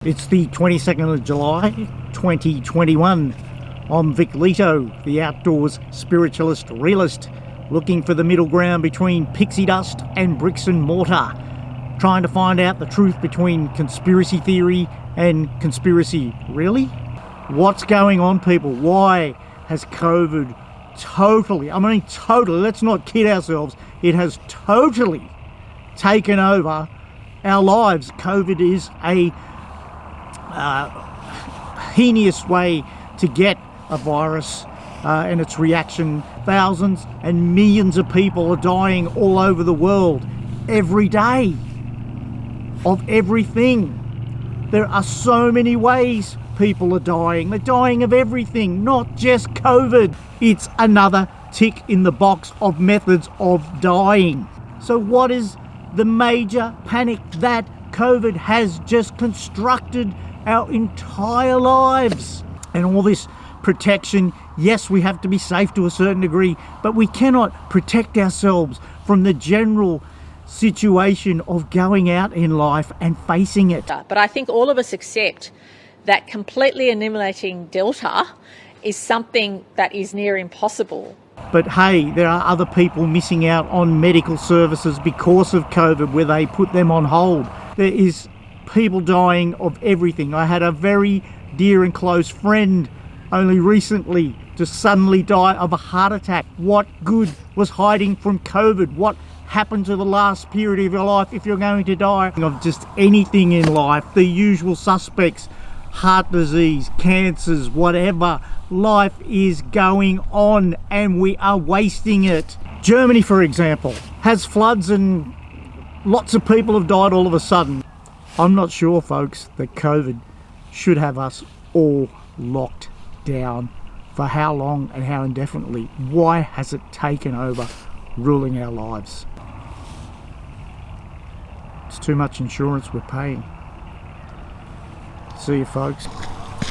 It's the 22nd of July 2021. I'm Vic Leto, the outdoors spiritualist realist, looking for the middle ground between pixie dust and bricks and mortar, trying to find out the truth between conspiracy theory and conspiracy. Really? What's going on, people? Why has COVID totally, let's not kid ourselves, it has totally taken over our lives. COVID is a heinous way to get a virus and its reaction. Thousands and millions of people are dying all over the world every day of everything. There are so many ways people are dying. They're dying of everything, not just COVID. It's another tick in the box of methods of dying. So what is the major panic? That COVID has just constructed our entire lives. And all this protection, yes, we have to be safe to a certain degree, but we cannot protect ourselves from the general situation of going out in life and facing it. But I think all of us accept that completely eliminating Delta is something that is near impossible. But hey, there are other people missing out on medical services because of COVID, where they put them on hold. There is people dying of everything. I had a very dear and close friend only recently just suddenly die of a heart attack. What good was hiding from COVID? What happened to the last period of your life if you're going to die of just anything in life? The usual suspects, heart disease, cancers, whatever. Life is going on and we are wasting it. Germany, for example, has floods and lots of people have died all of a sudden. I'm not sure, folks, that COVID should have us all locked down. For how long and how indefinitely? Why has it taken over, ruling our lives? It's too much insurance we're paying. See you, folks.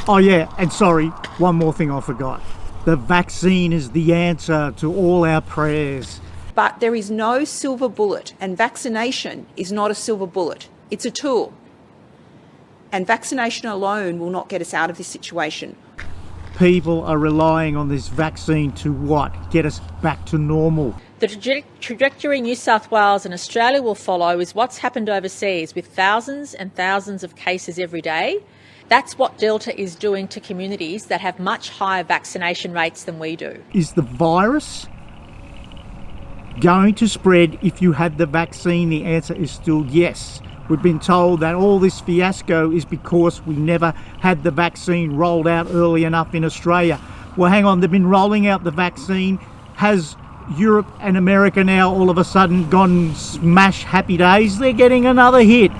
Oh yeah, and sorry, one more thing I forgot. The vaccine is the answer to all our prayers. But there is no silver bullet, and vaccination is not a silver bullet. It's a tool. And vaccination alone will not get us out of this situation. People are relying on this vaccine to what? Get us back to normal. The trajectory New South Wales and Australia will follow is what's happened overseas, with thousands and thousands of cases every day. That's what Delta is doing to communities that have much higher vaccination rates than we do. Is the virus going to spread if you have the vaccine? The answer is still yes. We've been told that all this fiasco is because we never had the vaccine rolled out early enough in Australia. Well, hang on, they've been rolling out the vaccine. Has Europe and America now all of a sudden gone smash happy days? They're getting another hit.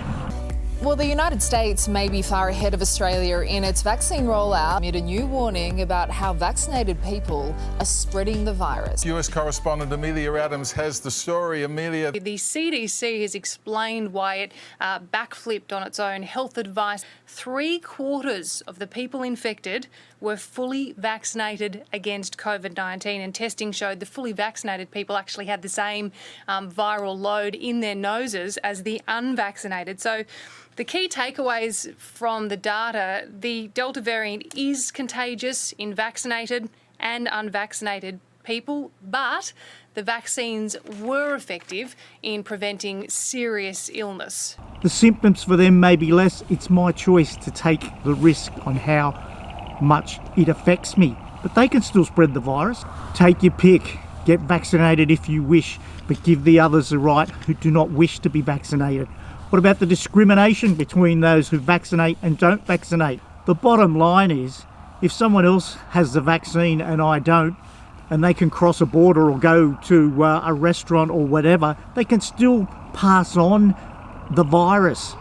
Well, the United States may be far ahead of Australia in its vaccine rollout amid a new warning about how vaccinated people are spreading the virus. US correspondent Amelia Adams has the story. Amelia. The CDC has explained why it backflipped on its own health advice. 3/4 of the people infected were fully vaccinated against COVID-19, and testing showed the fully vaccinated people actually had the same viral load in their noses as the unvaccinated. So the key takeaways from the data: the Delta variant is contagious in vaccinated and unvaccinated people, but the vaccines were effective in preventing serious illness. The symptoms for them may be less. It's my choice to take the risk on how much it affects me. But they can still spread the virus. Take your pick. Get vaccinated if you wish, but give the others the right who do not wish to be vaccinated. What about the discrimination between those who vaccinate and don't vaccinate? The bottom line is, if someone else has the vaccine and I don't, and they can cross a border or go to a restaurant or whatever, they can still pass on the virus.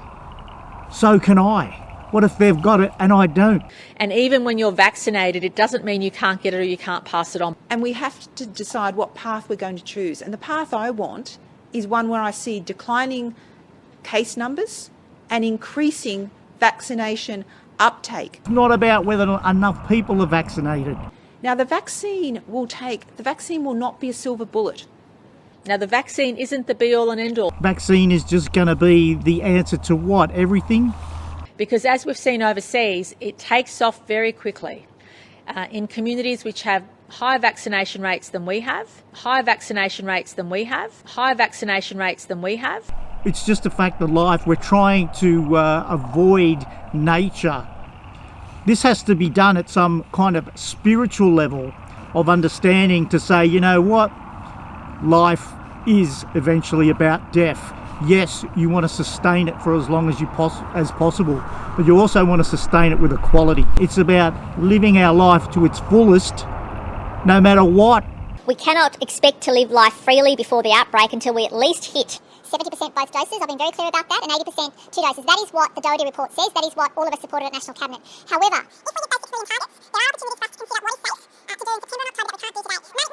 So can I. What if they've got it and I don't? And even when you're vaccinated, it doesn't mean you can't get it or you can't pass it on. And we have to decide what path we're going to choose. And the path I want is one where I see declining case numbers and increasing vaccination uptake. It's not about whether enough people are vaccinated. Now, the vaccine will not be a silver bullet. Now, the vaccine isn't the be-all and end-all. Vaccine is just going to be the answer to what? Everything? because as we've seen overseas, it takes off very quickly. In communities which have higher vaccination rates than we have, higher vaccination rates than we have, higher vaccination rates than we have. It's just a fact of life. We're trying to avoid nature. This has to be done at some kind of spiritual level of understanding to say, you know what, life is eventually about death. Yes, you want to sustain it for as long as as possible, but you also want to sustain it with equality. It's about living our life to its fullest, no matter what. We cannot expect to live life freely before the outbreak until we at least hit 70% both doses. I've been very clear about that, and 80% 2 doses. That is what the Doherty report says. That is what all of us supported at National Cabinet. However, if we hit those 6 million targets, there are opportunities for us to consider what is safe to do in September and October that we can't do today.